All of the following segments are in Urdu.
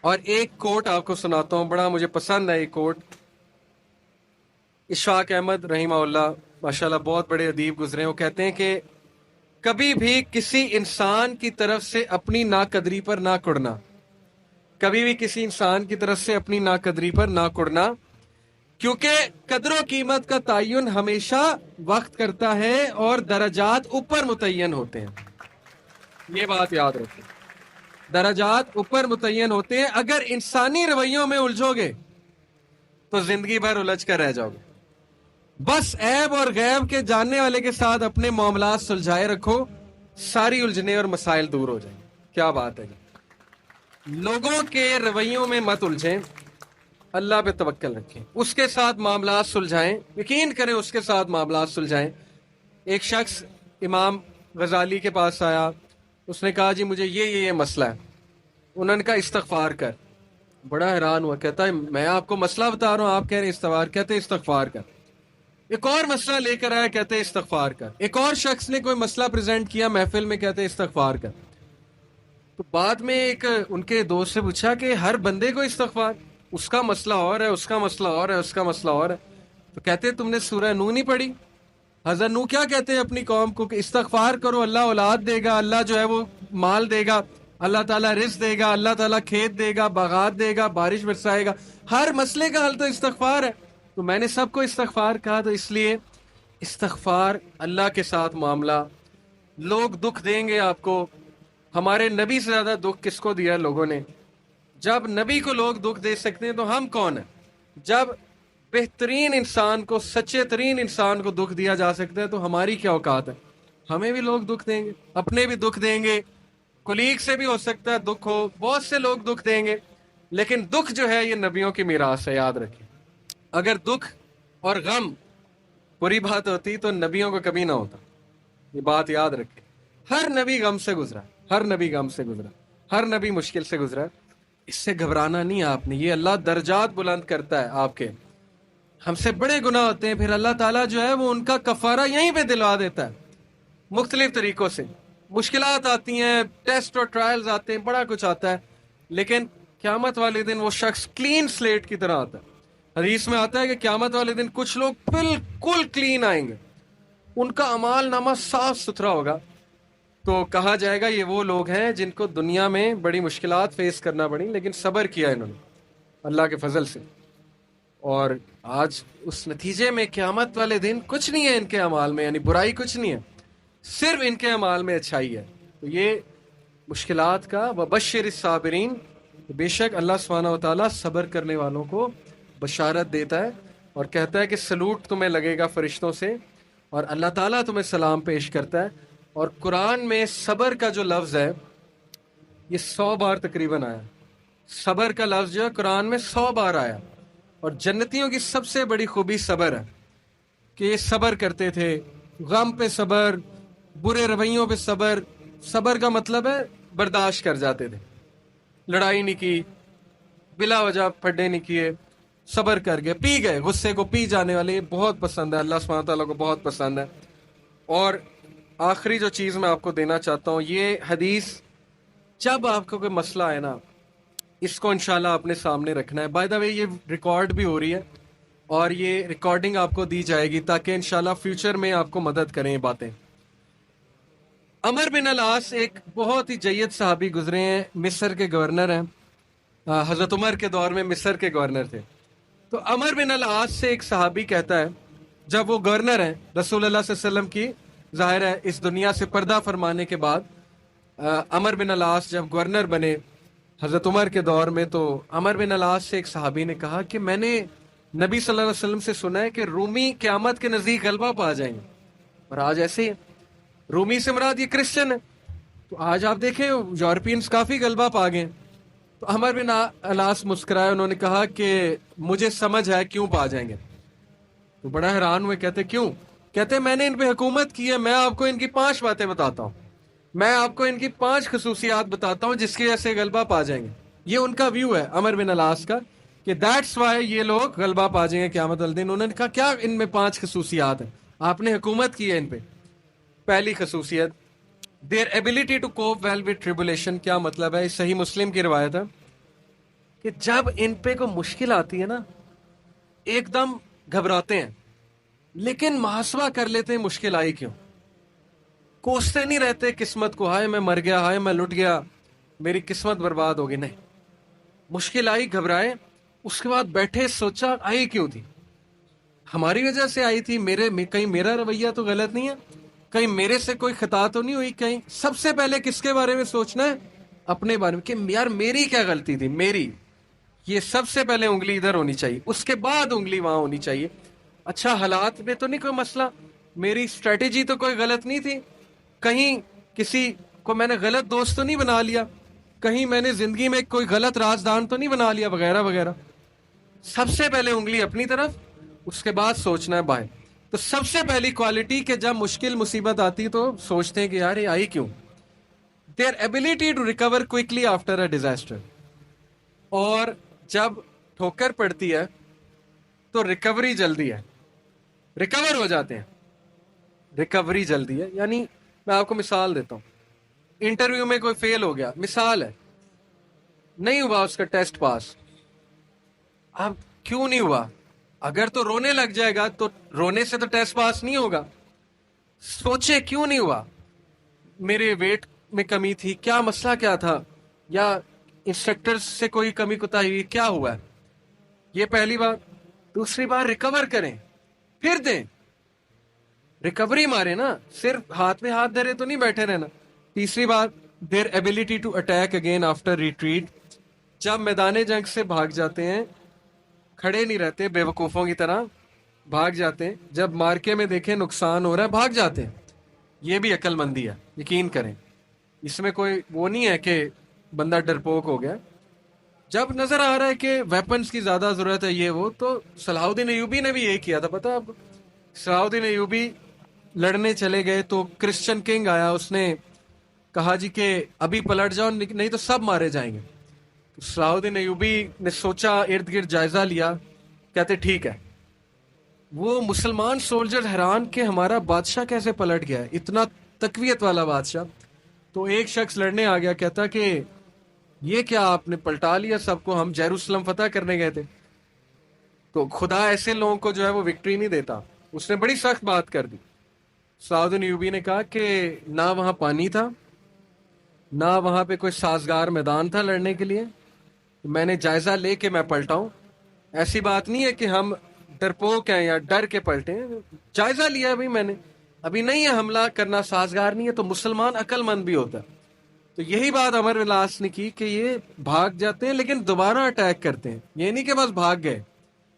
اور ایک کوٹ آپ کو سناتا ہوں، بڑا مجھے پسند ہے یہ کوٹ۔ اشفاق احمد رحمہ اللہ ماشاءاللہ بہت بڑے ادیب گزرے ہیں، وہ کہتے ہیں کہ کبھی بھی کسی انسان کی طرف سے اپنی ناقدری پر نہ کڑنا، کبھی بھی کسی انسان کی طرف سے اپنی ناقدری پر نہ کڑنا، کیونکہ قدر و قیمت کا تعین ہمیشہ وقت کرتا ہے اور درجات اوپر متعین ہوتے ہیں۔ یہ بات یاد رکھیں، درجات اوپر متعین ہوتے ہیں۔ اگر انسانی رویوں میں الجھو گے تو زندگی بھر الجھ کر رہ جاؤ گے۔ بس عیب اور غیب کے جاننے والے کے ساتھ اپنے معاملات سلجھائے رکھو، ساری الجھنے اور مسائل دور ہو جائیں۔ کیا بات ہے جی، لوگوں کے رویوں میں مت الجھیں، اللہ پہ توکل رکھیں، اس کے ساتھ معاملات سلجھائیں، یقین کریں اس کے ساتھ معاملات سلجھائیں۔ ایک شخص امام غزالی کے پاس آیا، اس نے کہا جی مجھے یہ مسئلہ ہے۔ انہوں نے کہا استغفار کر۔ بڑا حیران ہوا، کہتا ہے میں آپ کو مسئلہ بتا رہا ہوں، آپ کہہ رہے ہیں استغفار، کہتے ہیں استغفار کر۔ ایک اور مسئلہ لے کر آیا، کہتے ہیں استغفار کر۔ ایک اور شخص نے کوئی مسئلہ پریزنٹ کیا محفل میں، کہتے ہیں استغفار کر۔ تو بعد میں ایک ان کے دوست سے پوچھا کہ ہر بندے کو استغفار، اس کا مسئلہ اور ہے، اس کا مسئلہ اور ہے، اس کا مسئلہ اور ہے۔ تو کہتے ہیں تم نے سورہ نوح نہیں پڑھی؟ حضرت نوح کیا کہتے ہیں اپنی قوم کو کہ استغفار کرو، اللہ اولاد دے گا، اللہ جو ہے وہ مال دے گا، اللہ تعالیٰ رزق دے گا، اللہ تعالیٰ کھیت دے گا، باغات دے گا، بارش برسائے گا۔ ہر مسئلے کا حل تو استغفار ہے۔ تو میں نے سب کو استغفار کہا، تو اس لیے استغفار، اللہ کے ساتھ معاملہ۔ لوگ دکھ دیں گے آپ کو، ہمارے نبی سے زیادہ دکھ کس کو دیا لوگوں نے؟ جب نبی کو لوگ دکھ دے سکتے ہیں تو ہم کون ہیں؟ جب بہترین انسان کو، سچے ترین انسان کو دکھ دیا جا سکتا ہے تو ہماری کیا اوقات ہے؟ ہمیں بھی لوگ دکھ دیں گے، اپنے بھی دکھ دیں گے، کولیگ سے بھی ہو سکتا ہے دکھ ہو، بہت سے لوگ دکھ دیں گے، لیکن دکھ جو ہے یہ نبیوں کی میراث ہے، یاد رکھیں۔ اگر دکھ اور غم بری بات ہوتی تو نبیوں کو کبھی نہ ہوتا، یہ بات یاد رکھیں۔ ہر نبی غم سے گزرا، ہر نبی غم سے گزرا، ہر نبی مشکل سے گزرا۔ اس سے گھبرانا نہیں آپ نے، یہ اللہ درجات بلند کرتا ہے آپ کے۔ ہم سے بڑے گناہ ہوتے ہیں، پھر اللہ تعالیٰ جو ہے وہ ان کا کفارہ یہیں پہ دلوا دیتا ہے مختلف طریقوں سے۔ مشکلات آتی ہیں، ٹیسٹ اور ٹرائلز آتے ہیں، بڑا کچھ آتا ہے، لیکن قیامت والے دن وہ شخص کلین سلیٹ کی طرح آتا ہے۔ حدیث میں آتا ہے کہ قیامت والے دن کچھ لوگ بالکل کلین آئیں گے، ان کا اعمال نامہ صاف ستھرا ہوگا۔ تو کہا جائے گا یہ وہ لوگ ہیں جن کو دنیا میں بڑی مشکلات فیس کرنا پڑی، لیکن صبر کیا انہوں نے اللہ کے فضل سے، اور آج اس نتیجے میں قیامت والے دن کچھ نہیں ہے ان کے اعمال میں، یعنی برائی کچھ نہیں ہے، صرف ان کے اعمال میں اچھائی ہے۔ تو یہ مشکلات کا وبشر الصابرین، بے شک اللہ سبحانہ و تعالیٰ صبر کرنے والوں کو بشارت دیتا ہے اور کہتا ہے کہ سلوٹ تمہیں لگے گا فرشتوں سے، اور اللہ تعالیٰ تمہیں سلام پیش کرتا ہے۔ اور قرآن میں صبر کا جو لفظ ہے یہ 100 بار تقریباً آیا، صبر کا لفظ جو ہے قرآن میں 100 بار آیا۔ اور جنتیوں کی سب سے بڑی خوبی صبر ہے کہ یہ صبر کرتے تھے، غم پہ صبر، برے رویوں پہ صبر۔ صبر کا مطلب ہے برداشت کر جاتے تھے، لڑائی نہیں کی، بلا وجہ پھڈے نہیں کیے، صبر کر گئے، پی گئے، غصے کو پی جانے والے، یہ بہت پسند ہے، اللہ سبحانہ تعالیٰ کو بہت پسند ہے۔ اور آخری جو چیز میں آپ کو دینا چاہتا ہوں، یہ حدیث جب آپ کو کوئی مسئلہ ہے نا، اس کو انشاءاللہ اپنے سامنے رکھنا ہے۔ بائی دا وے یہ ریکارڈ بھی ہو رہی ہے اور یہ ریکارڈنگ آپ کو دی جائے گی تاکہ انشاءاللہ فیوچر میں آپ کو مدد کریں یہ باتیں۔ عمر بن العاص ایک بہت ہی جید صحابی گزرے ہیں، مصر کے گورنر ہیں، حضرت عمر کے دور میں مصر کے گورنر تھے۔ تو عمر بن العاص سے ایک صحابی کہتا ہے، جب وہ گورنر ہیں رسول اللہ صلی اللہ علیہ وسلم کی، ظاہر ہے اس دنیا سے پردہ فرمانے کے بعد عمر بن العاص جب گورنر بنے حضرت عمر کے دور میں، تو عمر بن العاص سے ایک صحابی نے کہا کہ میں نے نبی صلی اللہ علیہ وسلم سے سنا ہے کہ رومی قیامت کے نزدیک غلبہ پا جائیں گے، اور آج ایسے ہی ہے۔ رومی سے مراد یہ کرسچن ہے، تو آج آپ دیکھیں یورپینز کافی غلبہ پا گئے۔ تو عمر بن العاص مسکرائے، انہوں نے کہا کہ مجھے سمجھ ہے کیوں پا جائیں گے۔ تو بڑا حیران ہوئے، کہتے کیوں؟ کہتے میں نے ان پہ حکومت کی ہے، میں آپ کو ان کی 5 باتیں بتاتا ہوں، میں آپ کو ان کی 5 خصوصیات بتاتا ہوں جس کی وجہ سے غلبہ پا جائیں گے۔ یہ ان کا ویو ہے عمر بن العاص کا کہ دیٹس وائی یہ لوگ غلبہ پا جائیں گے قیامت والے دن۔ انہوں نے کہا کیا ان میں 5 خصوصیات ہیں؟ آپ نے حکومت کی ہے ان پہ۔ پہلی خصوصیت their ability to cope well with tribulation۔ کیا مطلب ہے؟ صحیح مسلم کی روایت ہے، کہ جب ان پہ کوئی مشکل آتی ہے نا ایک دم گھبراتے ہیں، لیکن محاسبہ کر لیتے ہیں مشکل آئی کیوں، کوستے نہیں رہتے قسمت کو، ہائے میں مر گیا، ہائے میں لٹ گیا، میری قسمت برباد ہوگی، نہیں، مشکل آئی گھبرائے، اس کے بعد بیٹھے سوچا آئی کیوں تھی، ہماری وجہ سے آئی تھی، کہیں میرا رویہ تو غلط نہیں ہے، کہیں میرے سے کوئی خطا تو نہیں ہوئی، کہیں سب سے پہلے کس کے بارے میں سوچنا ہے، اپنے بارے میں، کہ یار میری کیا غلطی تھی، میری، یہ سب سے پہلے انگلی ادھر ہونی چاہیے، اس کے بعد انگلی وہاں ہونی چاہیے، اچھا حالات میں تو نہیں کوئی مسئلہ، میری اسٹریٹجی تو کوئی غلط نہیں تھی، کہیں کسی کو میں نے غلط دوست تو نہیں بنا لیا، کہیں میں نے زندگی میں کوئی غلط رازدان تو نہیں بنا لیا، وغیرہ وغیرہ، سب سے پہلے انگلی اپنی طرف، اس کے بعد سوچنا ہے بائیں، تو سب سے پہلی کوالٹی کہ جب مشکل مصیبت آتی تو سوچتے ہیں کہ یار یہ آئی کیوں، their ability to recover quickly after a disaster, اور جب ٹھوکر پڑتی ہے تو ریکوری جلدی ہے، ریکور ہو جاتے ہیں، ریکوری جلدی ہے، یعنی میں آپ کو مثال دیتا ہوں، انٹرویو میں کوئی فیل ہو گیا، مثال ہے، نہیں ہوا اس کا ٹیسٹ پاس، اب کیوں نہیں ہوا، اگر تو رونے لگ جائے گا تو رونے سے تو ٹیسٹ پاس نہیں ہوگا، سوچے کیوں نہیں ہوا، میرے ویٹ میں کمی تھی، کیا مسئلہ کیا تھا، یا انسٹرکٹر سے کوئی کمی کوتاہی ہوئی، کیا ہوا ہے، یہ پہلی بات، دوسری بار ریکور کریں پھر دیں، ریکوری مارے نا، صرف ہاتھ میں ہاتھ دھرے تو نہیں بیٹھے رہنا، تیسری بات their ability to attack again after retreat, جب میدان جنگ سے بھاگ جاتے ہیں کھڑے نہیں رہتے بے وقوفوں کی طرح، بھاگ جاتے ہیں، جب مارکے میں دیکھیں نقصان ہو رہا ہے بھاگ جاتے ہیں، یہ بھی عقل مندی ہے، یقین کریں، اس میں کوئی وہ نہیں ہے کہ بندہ ڈرپوک ہو گیا، جب نظر آ رہا ہے کہ ویپنز کی زیادہ ضرورت ہے یہ وہ، تو صلاح الدین ایوبی نے بھی یہی کیا تھا، پتا آپ کو، صلاح الدین ایوبی لڑنے چلے گئے تو کرسچن کنگ آیا، اس نے کہا جی کہ ابھی پلٹ جاؤ نہیں تو سب مارے جائیں گے، تو صلاح الدین ایوبی نے سوچا، ارد گرد جائزہ لیا، کہتے ٹھیک ہے، وہ مسلمان سولجر حیران کہ ہمارا بادشاہ کیسے پلٹ گیا ہے، اتنا تقویت والا بادشاہ، تو ایک شخص لڑنے آ گیا، کہتا کہ یہ کیا آپ نے پلٹا لیا سب کو، ہم یروشلم فتح کرنے گئے تھے، تو خدا ایسے لوگوں کو جو ہے وہ وکٹری نہیں دیتا، اس نے بڑی سخت بات کر دی، صلاح الدین ایوبی نے کہا کہ نہ وہاں پانی تھا، نہ وہاں پہ کوئی سازگار میدان تھا لڑنے کے لیے، میں نے جائزہ لے کے میں پلٹاؤں، ایسی بات نہیں ہے کہ ہم ڈرپوک ہیں یا ڈر کے پلٹے ہیں، جائزہ لیا ابھی میں نے، ابھی نہیں ہے حملہ کرنا سازگار نہیں ہے، تو مسلمان عقل مند بھی ہوتا ہے، تو یہی بات امر ولاس نے کی کہ یہ بھاگ جاتے ہیں لیکن دوبارہ اٹیک کرتے ہیں، یہ نہیں کہ بس بھاگ گئے،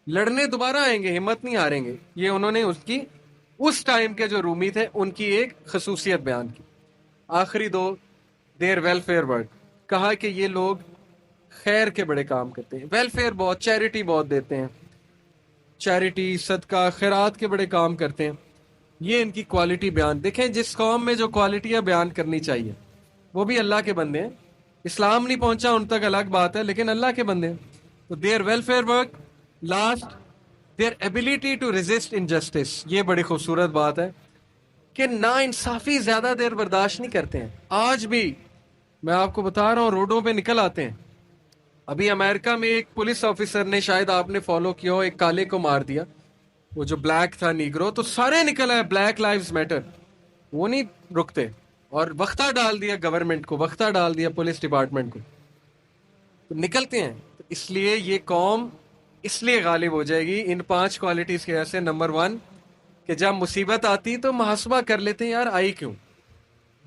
لڑنے دوبارہ آئیں گے، ہمت نہیں ہاریں گے، یہ انہوں نے اس ٹائم کے جو رومی تھے ان کی ایک خصوصیت بیان کی، آخری دو دیر ویلفیئر ورک، کہا کہ یہ لوگ خیر کے بڑے کام کرتے ہیں، ویلفیئر بہت، چیریٹی بہت دیتے ہیں، چیریٹی صدقہ خیرات کے بڑے کام کرتے ہیں، یہ ان کی کوالٹی بیان، دیکھیں جس قوم میں جو کوالٹیاں بیان کرنی چاہیے وہ بھی اللہ کے بندے ہیں، اسلام نہیں پہنچا ان تک الگ بات ہے، لیکن اللہ کے بندے ہیں، تو their welfare work, last their ability to resist injustice, یہ بڑی خوبصورت بات ہے کہ نا انصافی زیادہ دیر برداشت نہیں کرتے ہیں، آج بھی میں آپ کو بتا رہا ہوں روڈوں پہ نکل آتے ہیں، ابھی امریکہ میں ایک پولیس آفیسر نے، شاید آپ نے فالو کیا ہو، ایک کالے کو مار دیا، وہ جو بلیک تھا نیگرو، تو سارے نکل آئے بلیک لائیوز میٹر، وہ نہیں رکتے، اور وقتہ ڈال دیا گورنمنٹ کو، وقتہ ڈال دیا پولیس ڈپارٹمنٹ کو، تو نکلتے ہیں، تو اس لیے یہ قوم اس لیے غالب ہو جائے گی ان 5 کوالٹیز کی وجہ سے، نمبر 1 کہ جب مصیبت آتی تو محاسبہ کر لیتے ہیں یار آئی کیوں،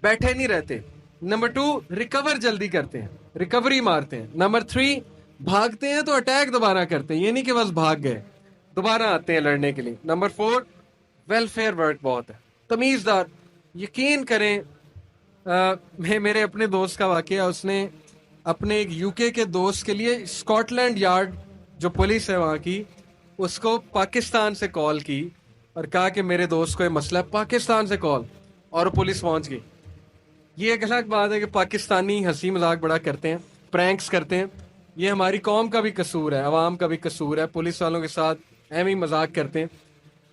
بیٹھے نہیں رہتے، نمبر 2 ریکور جلدی کرتے ہیں، ریکوری مارتے ہیں، نمبر 3 بھاگتے ہیں تو اٹیک دوبارہ کرتے ہیں، یہ نہیں کہ بس بھاگ گئے، دوبارہ آتے ہیں لڑنے کے لیے، نمبر 4 ویلفیئر ورک بہت ہے، تمیزدار، یقین کریں، میرے اپنے دوست کا واقعہ، اس نے اپنے ایک یو کے دوست کے لیے اسکاٹ لینڈ یارڈ جو پولیس ہے وہاں کی، اس کو پاکستان سے کال کی اور کہا کہ میرے دوست کو یہ مسئلہ ہے، پاکستان سے کال، اور پولیس پہنچ گئی، یہ ایک الگ بات ہے کہ پاکستانی ہنسی مذاق بڑا کرتے ہیں، پرینکس کرتے ہیں، یہ ہماری قوم کا بھی قصور ہے، عوام کا بھی قصور ہے، پولیس والوں کے ساتھ اہم ہی مذاق کرتے ہیں،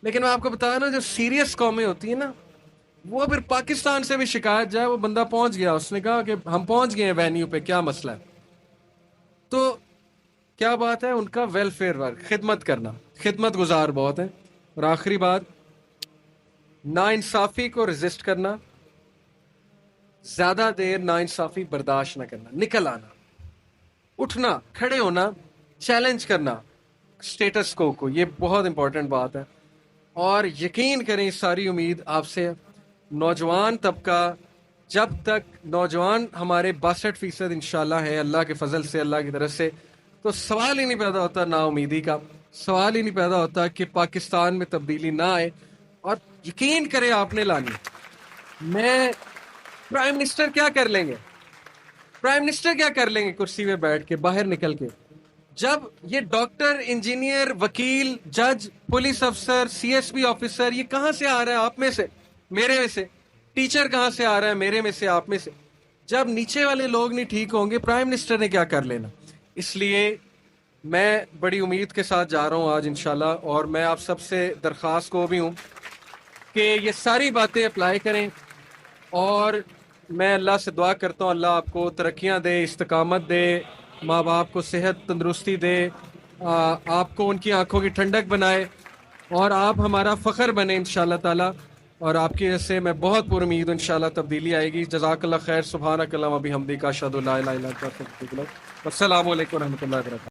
لیکن میں آپ کو بتا رہا ہوں جو سیریس قومیں ہوتی ہیں نا، وہ پھر پاکستان سے بھی شکایت جائے، وہ بندہ پہنچ گیا، اس نے کہا کہ ہم پہنچ گئے ہیں وینیو پہ، کیا مسئلہ ہے، تو کیا بات ہے ان کا ویلفیئر ورک، خدمت کرنا، خدمت گزار بہت ہے. اور آخری بات، ناانصافی کو ریزسٹ کرنا، زیادہ دیر ناانصافی برداشت نہ کرنا، نکل آنا، اٹھنا، کھڑے ہونا، چیلنج کرنا اسٹیٹس کو یہ بہت امپورٹنٹ بات ہے. اور یقین کریں اس ساری امید آپ سے، نوجوان طبقہ جب تک نوجوان ہمارے 62% انشاءاللہ ہے اللہ کے فضل سے، اللہ کی طرف سے، تو سوال ہی نہیں پیدا ہوتا نا امیدی کا، سوال ہی نہیں پیدا ہوتا کہ پاکستان میں تبدیلی نہ آئے. اور یقین کریں آپ نے لانی، میں پرائم منسٹر کیا کر لیں گے، پرائم منسٹر کیا کر لیں گے کرسی پہ بیٹھ کے باہر نکل کے، جب یہ ڈاکٹر، انجینئر، وکیل، جج، پولیس افسر، سی ایس پی آفیسر، یہ کہاں سے آ رہا ہے؟ آپ میں سے، میرے میں سے. ٹیچر کہاں سے آ رہا ہے؟ میرے میں سے، آپ میں سے. جب نیچے والے لوگ نہیں ٹھیک ہوں گے پرائم منسٹر نے کیا کر لینا؟ اس لیے میں بڑی امید کے ساتھ جا رہا ہوں آج انشاءاللہ، اور میں آپ سب سے درخواست کو بھی ہوں کہ یہ ساری باتیں اپلائی کریں. اور میں اللہ سے دعا کرتا ہوں اللہ آپ کو ترقیاں دے، استقامت دے، ماں باپ کو صحت تندرستی دے، آپ کو ان کی آنکھوں کی ٹھنڈک بنائے، اور آپ ہمارا فخر بنے انشاءاللہ تعالی. اور آپ کی وجہ سے میں بہت پر امید ہوں انشاءاللہ تبدیلی آئے گی. جزاک اللہ خیر. سبحانک اللہم و بحمدک، اشہد ان لا الہ الا انت، استغفرک و اتوب الیک. السلام علیکم و رحمۃ اللہ وبرکاتہ.